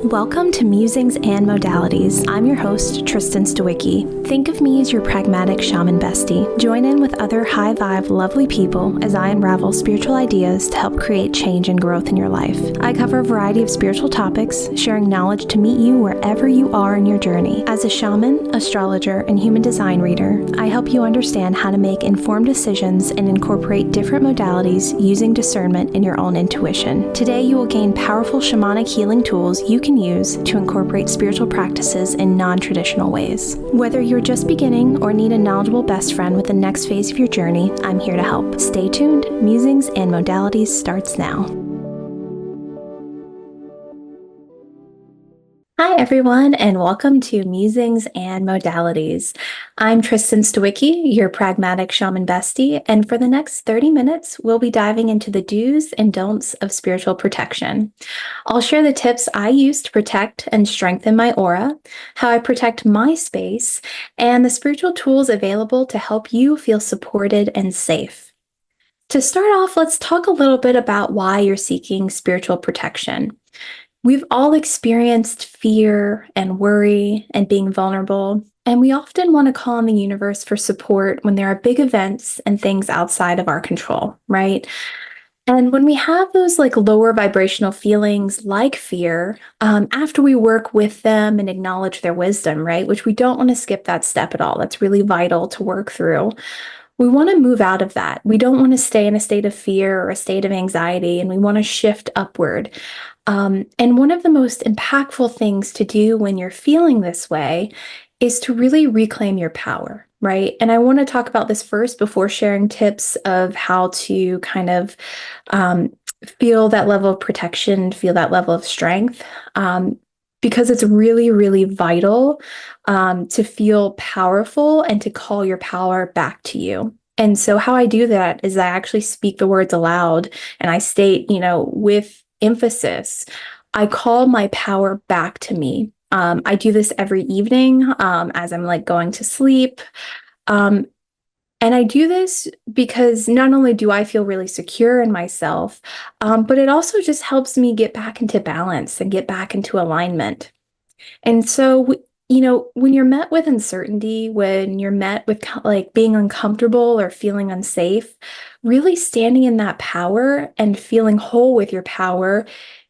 Welcome to Musings and Modalities. I'm your host, Tristen Stawicki. Think of me as your pragmatic shaman bestie. Join in with other high-vibe, lovely people as I unravel spiritual ideas to help create change and growth in your life. I cover a variety of spiritual topics, sharing knowledge to meet you wherever you are in your journey. As a shaman, astrologer, and human design reader, I help you understand how to make informed decisions and incorporate different modalities using discernment and your own intuition. Today, you will gain powerful shamanic healing tools you can use to incorporate spiritual practices in non-traditional ways. Whether you're just beginning or need a knowledgeable best friend with the next phase of your journey, I'm here to help. Stay tuned. Musings and Modalities starts now. Hi, everyone, and welcome to Musings and Modalities. I'm Tristen Stawicki, your pragmatic shaman bestie, and for the next 30 minutes, we'll be diving into the do's and don'ts of spiritual protection. I'll share the tips I use to protect and strengthen my aura, how I protect my space, and the spiritual tools available to help you feel supported and safe. To start off, let's talk a little bit about why you're seeking spiritual protection. We've all experienced fear and worry and being vulnerable, and we often want to call on the universe for support when there are big events and things outside of our control, right? And when we have those lower vibrational feelings like fear, after we work with them and acknowledge their wisdom, right, which we don't want to skip that step at all. That's really vital to work through. We want to move out of that. We don't want to stay in a state of fear or a state of anxiety, and we want to shift upward. And one of the most impactful things to do when you're feeling this way is to really reclaim your power, right? And I want to talk about this first before sharing tips of how to kind of feel that level of protection, feel that level of strength, because it's really, really vital to feel powerful and to call your power back to you. And so how I do that is I actually speak the words aloud and I state, with emphasis, I call my power back to me. I do this every evening as I'm going to sleep. And I do this because not only do I feel really secure in myself, but it also just helps me get back into balance and get back into alignment. And so, when you're met with uncertainty, when you're met with being uncomfortable or feeling unsafe, really standing in that power and feeling whole with your power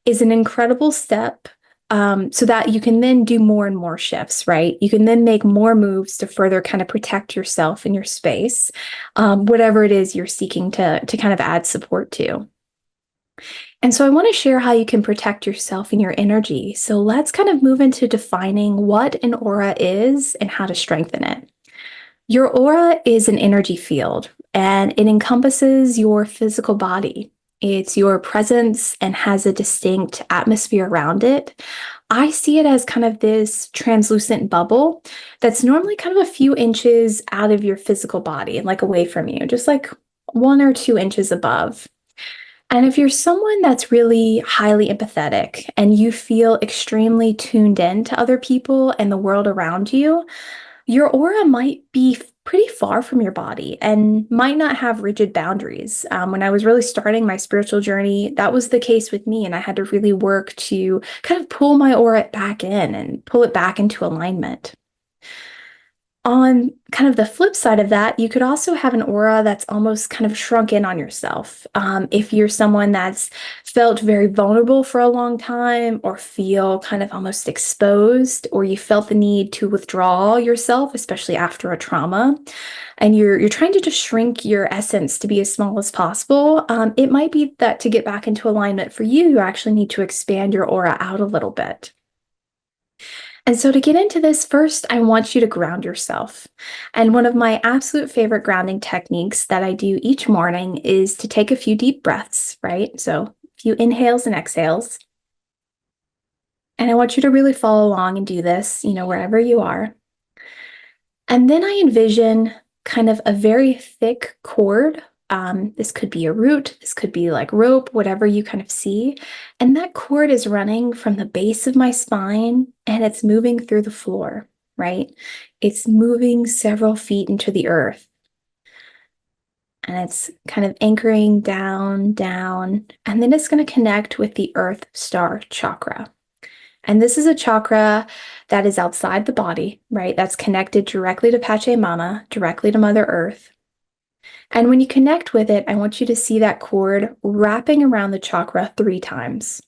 is an incredible step so that you can then do more and more shifts, right? You can then make more moves to further kind of protect yourself and your space, whatever it is you're seeking to kind of add support to. And so I want to share how you can protect yourself and your energy. So let's kind of move into defining what an aura is and how to strengthen it. Your aura is an energy field, and it encompasses your physical body. It's your presence and has a distinct atmosphere around it. I see it as kind of this translucent bubble that's normally kind of a few inches out of your physical body, away from you, just 1 or 2 inches above. And if you're someone that's really highly empathetic and you feel extremely tuned in to other people and the world around you, your aura might be pretty far from your body and might not have rigid boundaries. When I was really starting my spiritual journey, that was the case with me, and I had to really work to kind of pull my aura back in and pull it back into alignment. On kind of the flip side of that, you could also have an aura that's almost kind of shrunk in on yourself. If you're someone that's felt very vulnerable for a long time or feel kind of almost exposed, or you felt the need to withdraw yourself, especially after a trauma, and you're trying to just shrink your essence to be as small as possible, it might be that to get back into alignment for you, you actually need to expand your aura out a little bit. And so to get into this, first, I want you to ground yourself. And one of my absolute favorite grounding techniques that I do each morning is to take a few deep breaths, right? So a few inhales and exhales. And I want you to really follow along and do this, wherever you are. And then I envision kind of a very thick cord. This could be a root, this could be rope, whatever you kind of see. And that cord is running from the base of my spine and it's moving through the floor, right? It's moving several feet into the earth. And it's kind of anchoring down, down, and then it's going to connect with the Earth Star chakra. And this is a chakra that is outside the body, right? That's connected directly to Pachamama, directly to Mother Earth. And when you connect with it, I want you to see that cord wrapping around the chakra 3 times.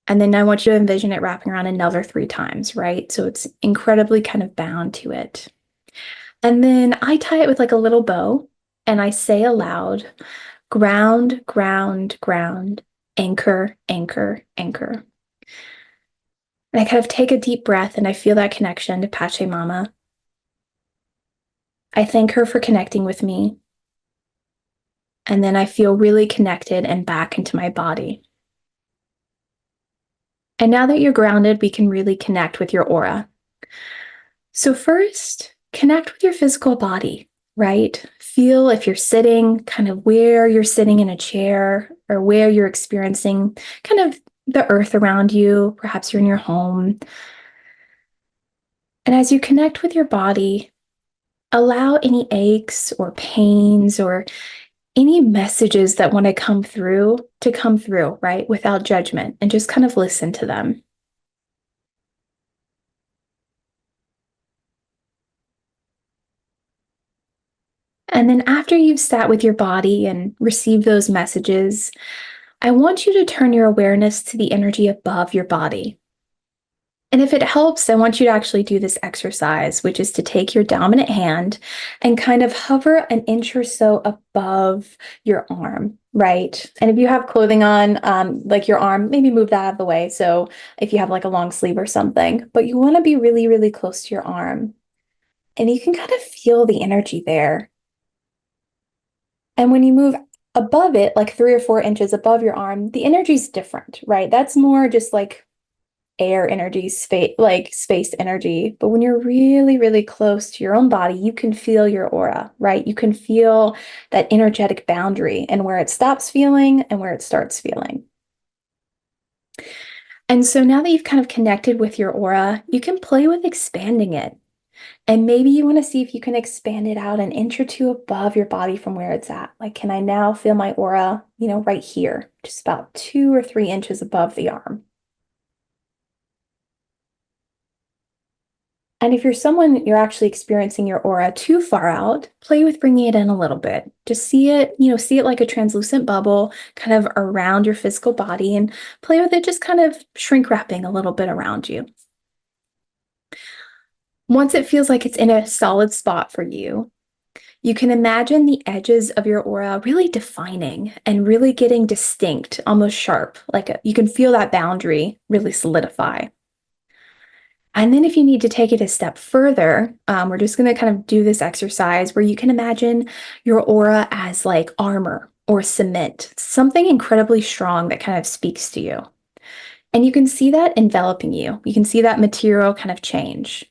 And then I want you to envision it wrapping around another 3 times, right? So it's incredibly kind of bound to it. And then I tie it with like a little bow and I say aloud, ground, ground, ground, anchor, anchor, anchor. And I kind of take a deep breath and I feel that connection to Pachamama. I thank her for connecting with me. And then I feel really connected and back into my body. And now that you're grounded, we can really connect with your aura. So first, connect with your physical body, right? Feel if you're sitting, kind of where you're sitting in a chair or where you're experiencing kind of the earth around you. Perhaps you're in your home. And as you connect with your body, allow any aches or pains or any messages that want to come through, right? Without judgment, and just kind of listen to them. And then after you've sat with your body and received those messages, I want you to turn your awareness to the energy above your body. And if it helps, I want you to actually do this exercise, which is to take your dominant hand and kind of hover an inch or so above your arm, right? And if you have clothing on, like your arm, maybe move that out of the way. So if you have like a long sleeve or something, but you want to be really, really close to your arm. And you can kind of feel the energy there. And when you move above it, like 3 or 4 inches above your arm, the energy is different, right? That's more just like air energy, space energy. But when you're really, really close to your own body, you can feel your aura, right? You can feel that energetic boundary and where it stops feeling and where it starts feeling. And so now that you've kind of connected with your aura, you can play with expanding it. And maybe you want to see if you can expand it out an inch or 2 above your body from where it's at. Like, can I now feel my aura, right here, just about 2 or 3 inches above the arm? And if you're someone you're actually experiencing your aura too far out, play with bringing it in a little bit. Just see it like a translucent bubble kind of around your physical body and play with it, just kind of shrink wrapping a little bit around you. Once it feels like it's in a solid spot for you, you can imagine the edges of your aura really defining and really getting distinct, almost sharp. You can feel that boundary really solidify. And then if you need to take it a step further, we're just going to kind of do this exercise where you can imagine your aura as like armor or cement, something incredibly strong that kind of speaks to you. And you can see that enveloping you. You can see that material kind of change.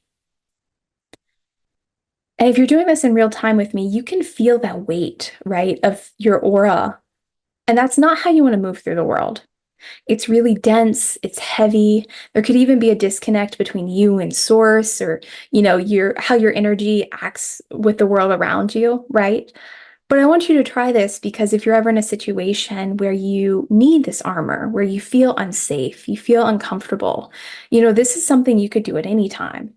And if you're doing this in real time with me, you can feel that weight, right, of your aura. And that's not how you want to move through the world. It's really dense, it's heavy. There could even be a disconnect between you and source or, how your energy acts with the world around you, right? But I want you to try this because if you're ever in a situation where you need this armor, where you feel unsafe, you feel uncomfortable, this is something you could do at any time.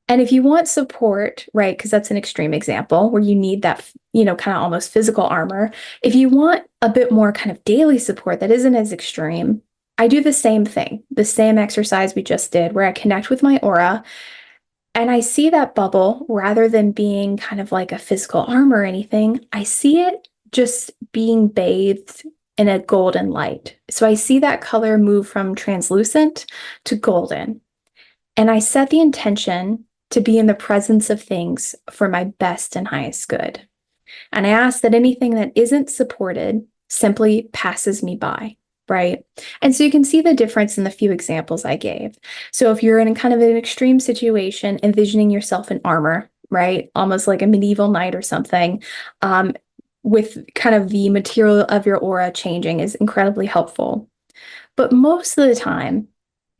And if you want support, right, because that's an extreme example where you need that, kind of almost physical armor. If you want a bit more kind of daily support that isn't as extreme, I do the same thing, the same exercise we just did, where I connect with my aura and I see that bubble rather than being kind of like a physical armor or anything. I see it just being bathed in a golden light. So I see that color move from translucent to golden. And I set the intention to be in the presence of things for my best and highest good. And I ask that anything that isn't supported simply passes me by, right? And so you can see the difference in the few examples I gave. So if you're in kind of an extreme situation, envisioning yourself in armor, right? Almost like a medieval knight or something, with kind of the material of your aura changing is incredibly helpful. But most of the time,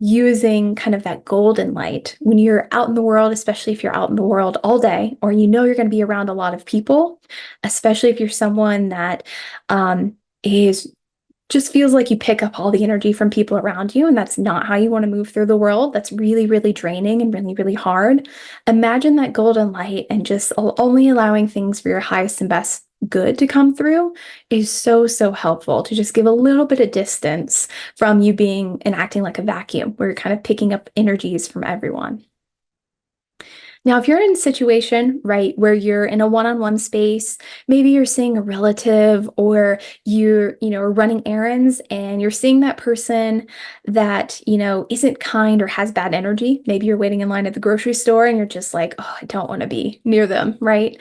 using kind of that golden light when you're out in the world, especially if you're out in the world all day, or you know you're going to be around a lot of people, especially if you're someone that is just feels like you pick up all the energy from people around you, and that's not how you want to move through the world. That's really, really draining and really, really hard. Imagine that golden light and just only allowing things for your highest and best good to come through is so, so helpful to just give a little bit of distance from you being and acting like a vacuum where you're kind of picking up energies from everyone. Now, if you're in a situation, right, where you're in a one-on-one space, maybe you're seeing a relative or are running errands and you're seeing that person that, isn't kind or has bad energy. Maybe you're waiting in line at the grocery store and you're just like, oh, I don't want to be near them, right?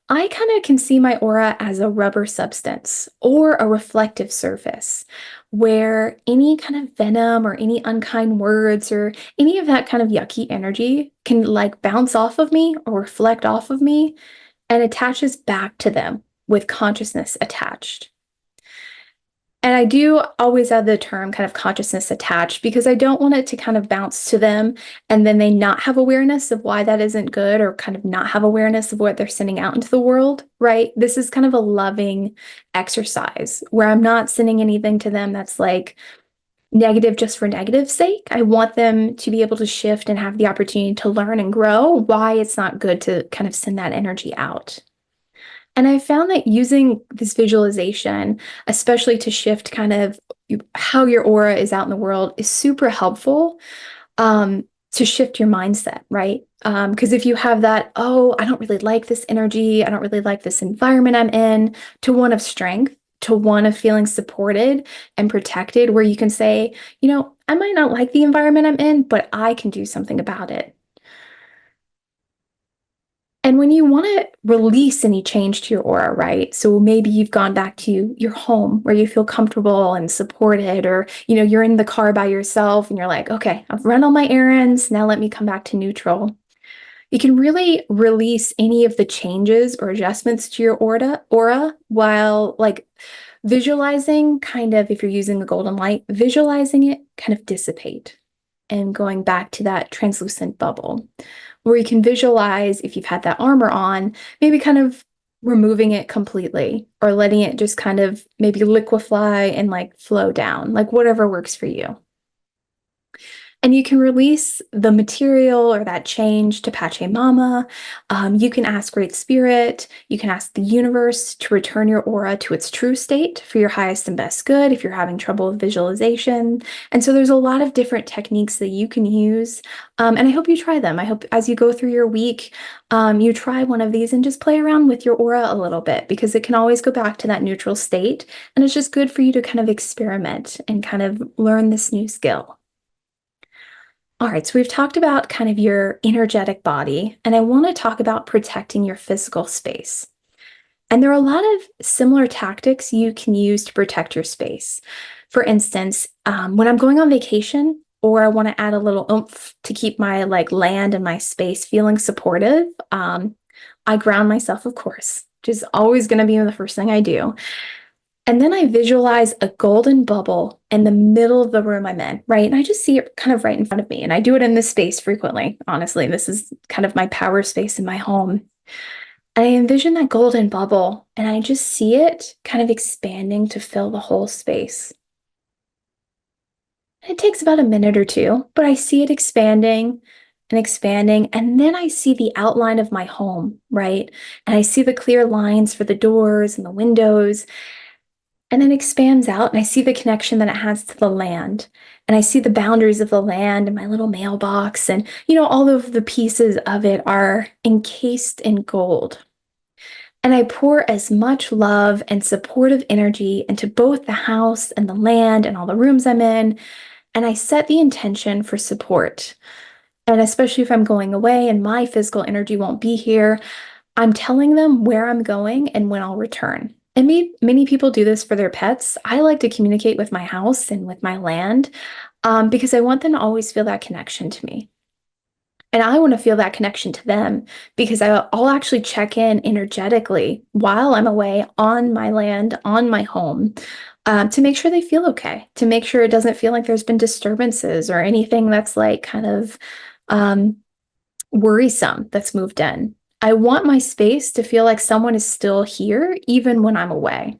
I kind of can see my aura as a rubber substance or a reflective surface where any kind of venom or any unkind words or any of that kind of yucky energy can like bounce off of me or reflect off of me and attaches back to them with consciousness attached. And I do always add the term kind of consciousness attached because I don't want it to kind of bounce to them and then they not have awareness of why that isn't good or kind of not have awareness of what they're sending out into the world, right? This is kind of a loving exercise where I'm not sending anything to them that's like negative just for negative sake. I want them to be able to shift and have the opportunity to learn and grow why it's not good to kind of send that energy out. And I found that using this visualization, especially to shift kind of how your aura is out in the world, is super helpful to shift your mindset, right? Because if you have that, oh, I don't really like this energy, I don't really like this environment I'm in, to one of strength, to one of feeling supported and protected, where you can say, I might not like the environment I'm in, but I can do something about it. And when you want to release any change to your aura, right? So maybe you've gone back to your home where you feel comfortable and supported, or, you're in the car by yourself and you're like, okay, I've run all my errands. Now let me come back to neutral. You can really release any of the changes or adjustments to your aura while like visualizing kind of, if you're using the golden light, visualizing it kind of dissipate and going back to that translucent bubble where you can visualize if you've had that armor on, maybe kind of removing it completely or letting it just kind of maybe liquefy and like flow down, like whatever works for you. And you can release the material or that change to Pachamama. You can ask Great Spirit. You can ask the universe to return your aura to its true state for your highest and best good if you're having trouble with visualization. And so there's a lot of different techniques that you can use. And I hope you try them. I hope as you go through your week, you try one of these and just play around with your aura a little bit because it can always go back to that neutral state. And it's just good for you to kind of experiment and kind of learn this new skill. All right, so we've talked about kind of your energetic body, and I want to talk about protecting your physical space. And there are a lot of similar tactics you can use to protect your space. For instance, when I'm going on vacation or I want to add a little oomph to keep my like land and my space feeling supportive, I ground myself, of course, which is always going to be the first thing I do. And then I visualize a golden bubble in the middle of the room I'm in, right? And I just see it kind of right in front of me. And I do it in this space frequently, honestly. This is kind of my power space in my home. And I envision that golden bubble and I just see it kind of expanding to fill the whole space. And it takes about a minute or two, but I see it expanding and expanding. And then I see the outline of my home, right? And I see the clear lines for the doors and the windows. And then expands out and I see the connection that it has to the land. And I see the boundaries of the land and my little mailbox. And, all of the pieces of it are encased in gold. And I pour as much love and supportive energy into both the house and the land and all the rooms I'm in. And I set the intention for support. And especially if I'm going away and my physical energy won't be here, I'm telling them where I'm going and when I'll return. And many people do this for their pets. I like to communicate with my house and with my land because I want them to always feel that connection to me. And I want to feel that connection to them because I'll actually check in energetically while I'm away on my land, on my home, to make sure they feel okay, to make sure it doesn't feel like there's been disturbances or anything that's like kind of um, worrisome that's moved in. I want my space to feel like someone is still here, even when I'm away.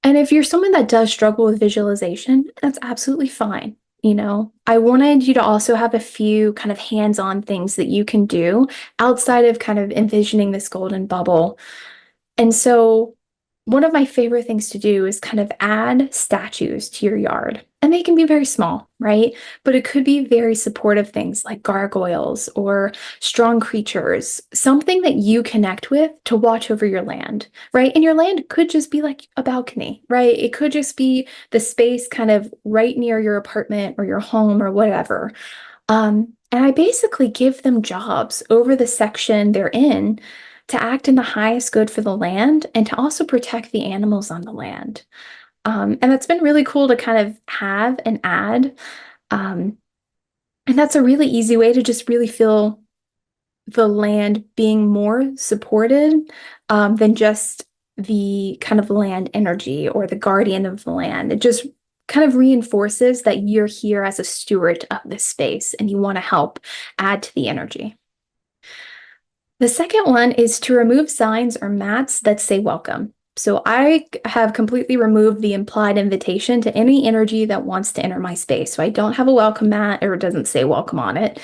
And if you're someone that does struggle with visualization, that's absolutely fine. I wanted you to also have a few kind of hands-on things that you can do outside of kind of envisioning this golden bubble. And so one of my favorite things to do is kind of add statues to your yard. And they can be very small, right? But it could be very supportive things like gargoyles or strong creatures, something that you connect with to watch over your land, right? And your land could just be like a balcony, right? It could just be the space kind of right near your apartment or your home or whatever. And I basically give them jobs over the section they're in to act in the highest good for the land and to also protect the animals on the land. And that's been really cool to kind of have and add. Um, and that's a really easy way to just really feel the land being more supported than just the kind of land energy or the guardian of the land. It just kind of reinforces that you're here as a steward of this space and you want to help add to the energy. The second one is to remove signs or mats that say welcome. So I have completely removed the implied invitation to any energy that wants to enter my space. So I don't have a welcome mat or it doesn't say welcome on it.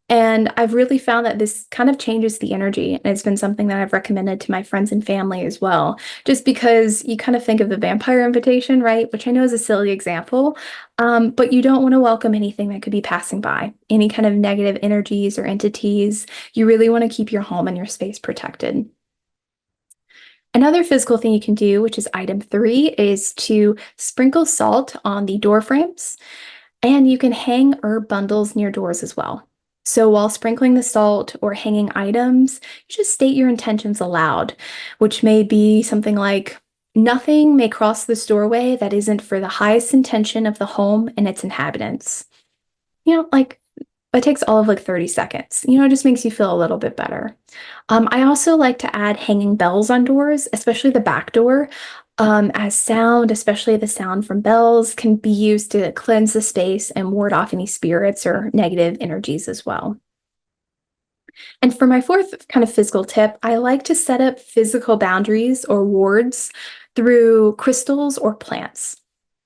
And I've really found that this kind of changes the energy. And it's been something that I've recommended to my friends and family as well, just because you kind of think of the vampire invitation, right? Which I know is a silly example, but you don't want to welcome anything that could be passing by, any kind of negative energies or entities. You really want to keep your home and your space protected. Another physical thing you can do, which is item 3, is to sprinkle salt on the door frames, and you can hang herb bundles near doors as well. So while sprinkling the salt or hanging items, you just state your intentions aloud, which may be something like, nothing may cross this doorway that isn't for the highest intention of the home and its inhabitants. Like it takes all of like 30 seconds. It just makes you feel a little bit better. I also like to add hanging bells on doors, especially the back door, as sound, especially the sound from bells, can be used to cleanse the space and ward off any spirits or negative energies as well. And for my fourth kind of physical tip, I like to set up physical boundaries or wards through crystals or plants.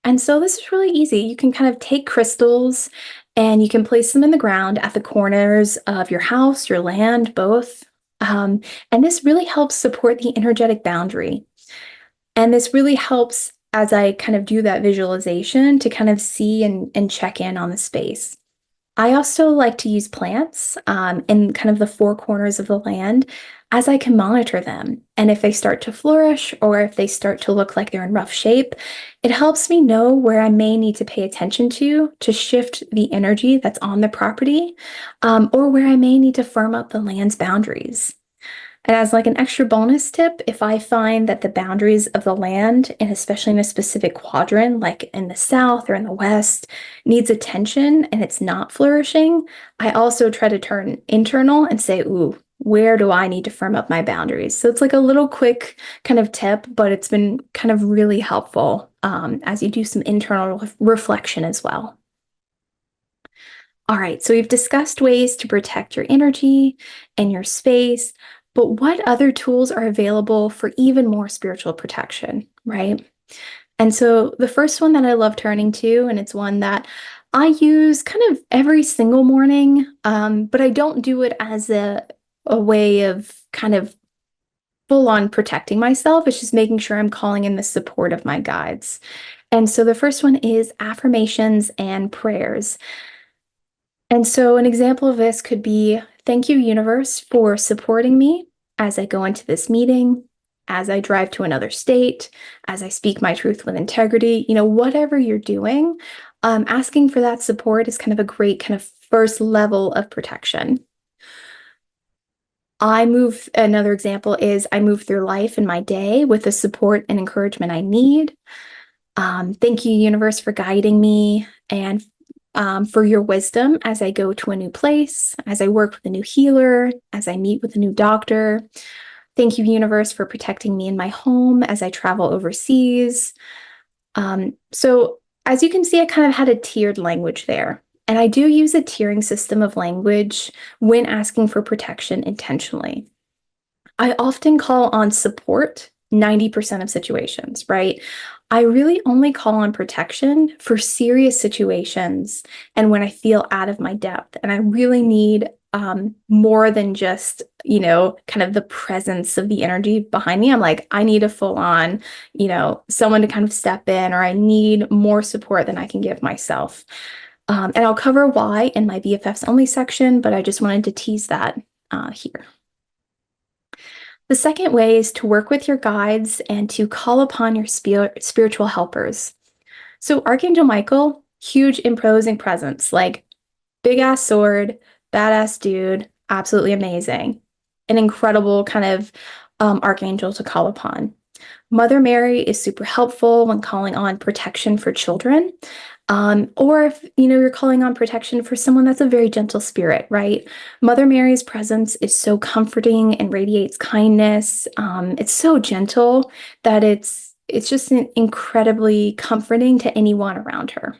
And so this is really easy. You can kind of take crystals and you can place them in the ground at the corners of your house, your land, both. And this really helps support the energetic boundary. And this really helps as I kind of do that visualization to kind of see and check in on the space. I also like to use plants in kind of the four corners of the land as I can monitor them. And if they start to flourish or if they start to look like they're in rough shape, it helps me know where I may need to pay attention to shift the energy that's on the property, or where I may need to firm up the land's boundaries. And as like an extra bonus tip, if I find that the boundaries of the land, and especially in a specific quadrant, like in the south or in the west, needs attention and it's not flourishing, I also try to turn internal and say, ooh, where do I need to firm up my boundaries? So it's like a little quick kind of tip, but it's been kind of really helpful as you do some internal reflection as well. All right, so we've discussed ways to protect your energy and your space, but what other tools are available for even more spiritual protection, right? And so the first one that I love turning to, and it's one that I use kind of every single morning, but I don't do it as a way of kind of full on protecting myself. It's just making sure I'm calling in the support of my guides. And so the first one is affirmations and prayers. And so an example of this could be, thank you, universe, for supporting me as I go into this meeting, as I drive to another state, as I speak my truth with integrity, whatever you're doing, asking for that support is kind of a great kind of first level of protection. Another example is I move through life in my day with the support and encouragement I need. Thank you, universe, for guiding me and for your wisdom as I go to a new place, as I work with a new healer, as I meet with a new doctor. Thank you, universe, for protecting me in my home as I travel overseas. So as you can see, I kind of had a tiered language there. And I do use a tiering system of language when asking for protection intentionally. I often call on support 90% of situations, right? I really only call on protection for serious situations and when I feel out of my depth and I really need more than just, kind of the presence of the energy behind me. I'm like, I need a full on, someone to kind of step in, or I need more support than I can give myself. And I'll cover why in my BFFs only section, but I just wanted to tease that here. The second way is to work with your guides and to call upon your spiritual helpers. So, Archangel Michael, huge imposing presence, like big ass sword, badass dude, absolutely amazing. An incredible kind of archangel to call upon. Mother Mary is super helpful when calling on protection for children. Or if you're calling on protection for someone that's a very gentle spirit, right? Mother Mary's presence is so comforting and radiates kindness. It's so gentle that it's just incredibly comforting to anyone around her.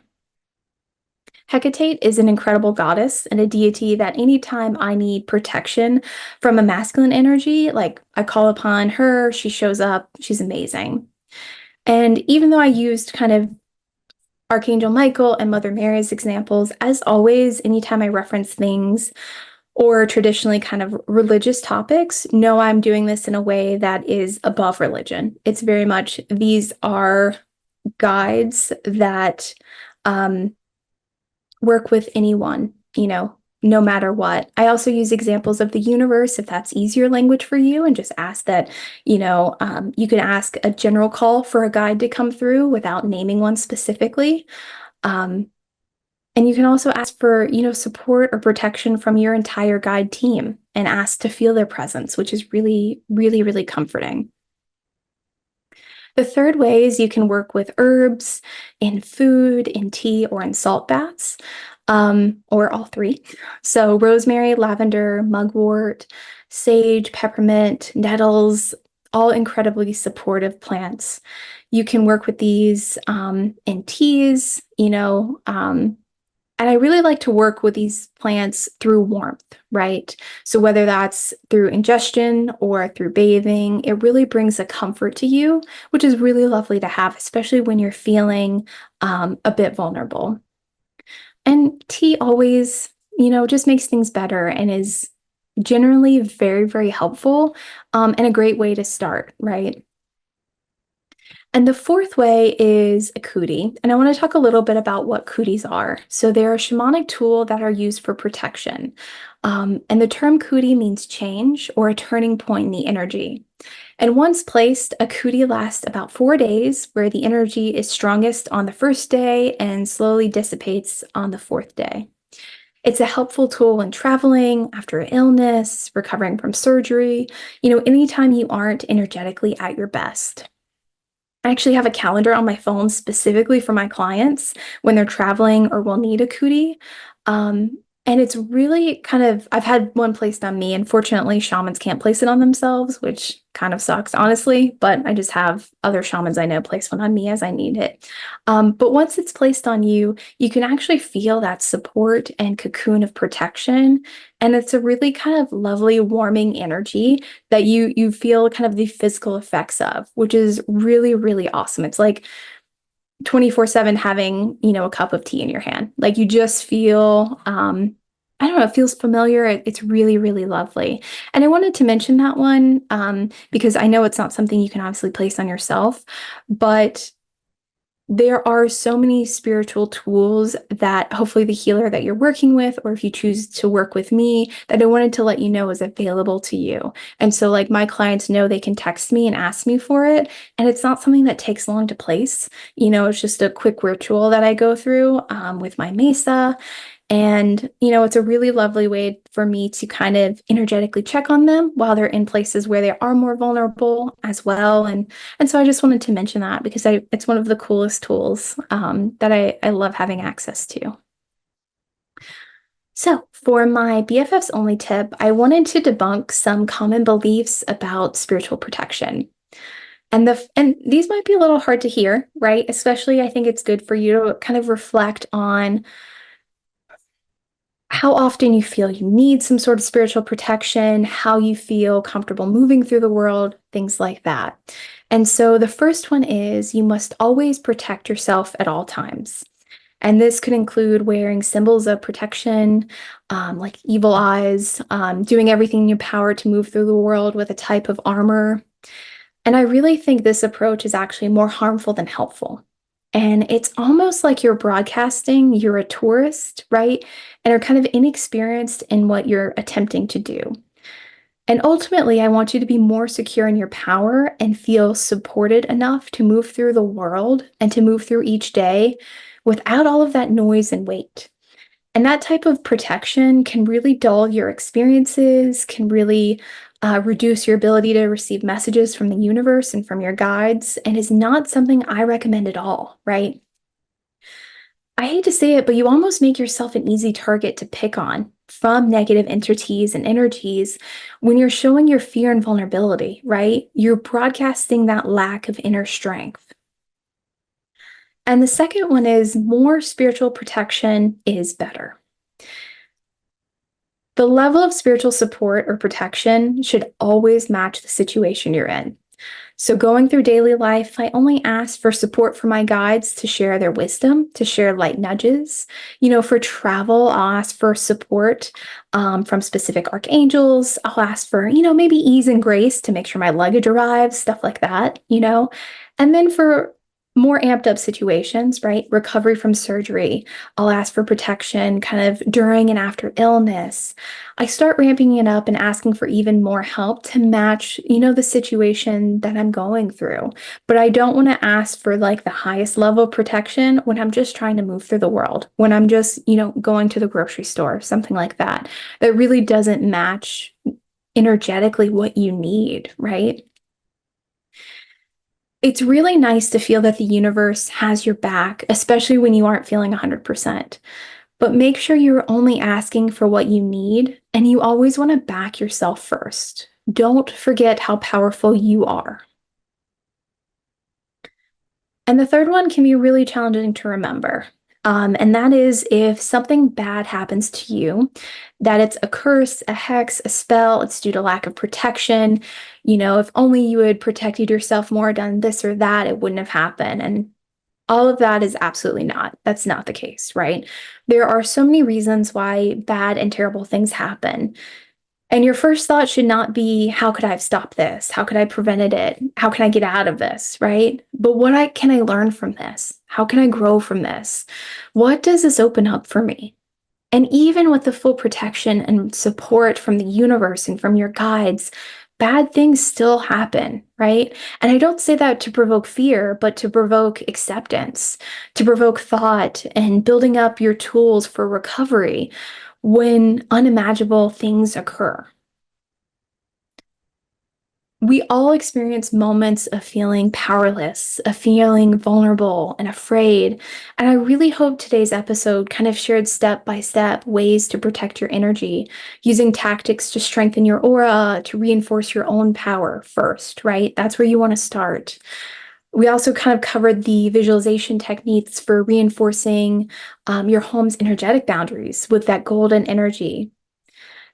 Hecate is an incredible goddess and a deity that anytime I need protection from a masculine energy, like I call upon her, she shows up, she's amazing. And even though I used kind of Archangel Michael and Mother Mary as examples, as always, anytime I reference things or traditionally kind of religious topics, no, I'm doing this in a way that is above religion. It's very much, these are guides that work with anyone, no matter what. I also use examples of the universe if that's easier language for you, and just ask that, you can ask a general call for a guide to come through without naming one specifically. And you can also ask for, support or protection from your entire guide team and ask to feel their presence, which is really, really, really comforting. The third way is you can work with herbs in food, in tea, or in salt baths, or all three. So rosemary, lavender, mugwort, sage, peppermint, nettles, all incredibly supportive plants. You can work with these in teas, and I really like to work with these plants through warmth, right? So whether that's through ingestion or through bathing, it really brings a comfort to you, which is really lovely to have, especially when you're feeling a bit vulnerable. And tea always, just makes things better and is generally very, very helpful, and a great way to start, right? And the fourth way is a kuti. And I want to talk a little bit about what kutis are. So they're a shamanic tool that are used for protection. And the term kuti means change or a turning point in the energy. And once placed, a kuti lasts about 4 days, where the energy is strongest on the first day and slowly dissipates on the fourth day. It's a helpful tool when traveling, after illness, recovering from surgery, anytime you aren't energetically at your best. I actually have a calendar on my phone specifically for my clients when they're traveling or will need a kuti. And it's really kind of, I've had one placed on me. Unfortunately, shamans can't place it on themselves, which kind of sucks, honestly, but I just have other shamans I know place one on me as I need it. But once it's placed on you, you can actually feel that support and cocoon of protection. And it's a really kind of lovely, warming energy that you feel kind of the physical effects of, which is really, really awesome. It's like 24/7 having, a cup of tea in your hand. Like you just feel, I don't know, it feels familiar. It's really, really lovely. And I wanted to mention that one because I know it's not something you can obviously place on yourself, but there are so many spiritual tools that hopefully the healer that you're working with, or if you choose to work with me, that I wanted to let you know is available to you. And so like my clients know they can text me and ask me for it. And it's not something that takes long to place. It's just a quick ritual that I go through with my mesa. And, it's a really lovely way for me to kind of energetically check on them while they're in places where they are more vulnerable as well. And so I just wanted to mention that because it's one of the coolest tools that I love having access to. So, for my BFFs only tip, I wanted to debunk some common beliefs about spiritual protection. And these might be a little hard to hear, right? Especially I think it's good for you to kind of reflect on how often you feel you need some sort of spiritual protection, how you feel comfortable moving through the world, things like that. And so the first one is you must always protect yourself at all times. And this could include wearing symbols of protection, like evil eyes, doing everything in your power to move through the world with a type of armor. And I really think this approach is actually more harmful than helpful. And it's almost like you're broadcasting, you're a tourist, right? And are kind of inexperienced in what you're attempting to do. And ultimately, I want you to be more secure in your power and feel supported enough to move through the world and to move through each day without all of that noise and weight. And that type of protection can really dull your experiences, can really reduce your ability to receive messages from the universe and from your guides, and is not something I recommend at all, right? I hate to say it, but you almost make yourself an easy target to pick on from negative entities and energies when you're showing your fear and vulnerability, right? You're broadcasting that lack of inner strength. And the second one is more spiritual protection is better. The level of spiritual support or protection should always match the situation you're in. So, going through daily life, I only ask for support from my guides to share their wisdom, to share light nudges. For travel, I'll ask for support from specific archangels. I'll ask for, maybe ease and grace to make sure my luggage arrives, stuff like that. And then for more amped up situations, right? Recovery from surgery, I'll ask for protection kind of during and after illness. I start ramping it up and asking for even more help to match, the situation that I'm going through. But I don't want to ask for like the highest level of protection when I'm just trying to move through the world, when I'm just, going to the grocery store, something like that. That really doesn't match energetically what you need, right? It's really nice to feel that the universe has your back, especially when you aren't feeling 100%. But make sure you're only asking for what you need, and you always want to back yourself first. Don't forget how powerful you are. And the third one can be really challenging to remember. And that is if something bad happens to you, that it's a curse, a hex, a spell, it's due to lack of protection. If only you had protected yourself more, done this or that, it wouldn't have happened. And all of that is absolutely not. That's not the case, right? There are so many reasons why bad and terrible things happen. And your first thought should not be, how could I have stopped this? How could I have prevented it? How can I get out of this, right? But can I learn from this? How can I grow from this? What does this open up for me? And even with the full protection and support from the universe and from your guides, bad things still happen, right? And I don't say that to provoke fear, but to provoke acceptance, to provoke thought and building up your tools for recovery when unimaginable things occur. We all experience moments of feeling powerless, of feeling vulnerable and afraid. And I really hope today's episode kind of shared step by step ways to protect your energy, using tactics to strengthen your aura, to reinforce your own power first, right? That's where you want to start. We also kind of covered the visualization techniques for reinforcing your home's energetic boundaries with that golden energy.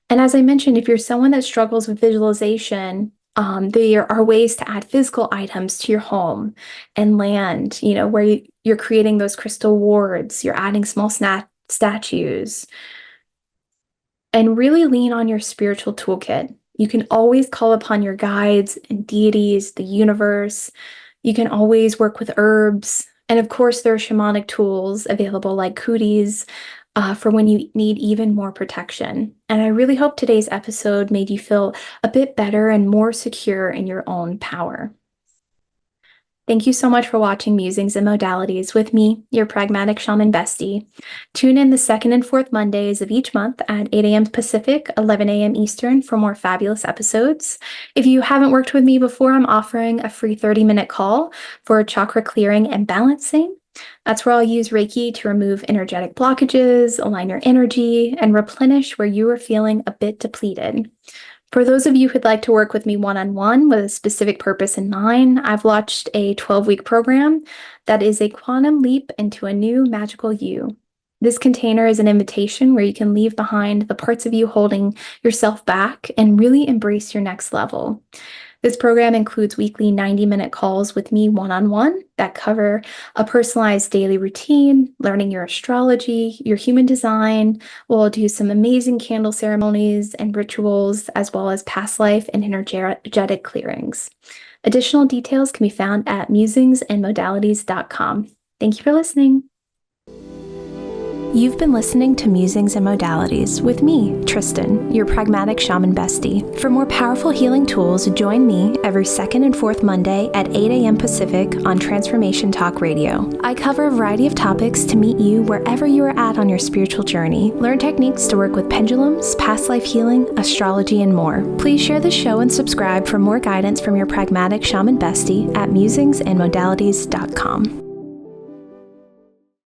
And as I mentioned, if you're someone that struggles with visualization, there are ways to add physical items to your home and land, where you're creating those crystal wards, you're adding small statues, and really lean on your spiritual toolkit. You can always call upon your guides and deities, the universe. You can always work with herbs. And of course, there are shamanic tools available like cooties for when you need even more protection. And I really hope today's episode made you feel a bit better and more secure in your own power. Thank you so much for watching Musings and Modalities with me, your pragmatic shaman bestie. Tune in the second and fourth Mondays of each month at 8 a.m. Pacific, 11 a.m. Eastern for more fabulous episodes. If you haven't worked with me before, I'm offering a free 30-minute call for chakra clearing and balancing. That's where I'll use Reiki to remove energetic blockages, align your energy, and replenish where you are feeling a bit depleted. For those of you who'd like to work with me one-on-one with a specific purpose in mind, I've launched a 12-week program that is a quantum leap into a new magical you. This container is an invitation where you can leave behind the parts of you holding yourself back and really embrace your next level. This program includes weekly 90-minute calls with me one-on-one that cover a personalized daily routine, learning your astrology, your human design. We'll do some amazing candle ceremonies and rituals, as well as past life and energetic clearings. Additional details can be found at musingsandmodalities.com. Thank you for listening. You've been listening to Musings and Modalities with me, Tristen, your pragmatic shaman bestie. For more powerful healing tools, join me every second and fourth Monday at 8 a.m. Pacific on Transformation Talk Radio. I cover a variety of topics to meet you wherever you are at on your spiritual journey. Learn techniques to work with pendulums, past life healing, astrology, and more. Please share the show and subscribe for more guidance from your pragmatic shaman bestie at musingsandmodalities.com.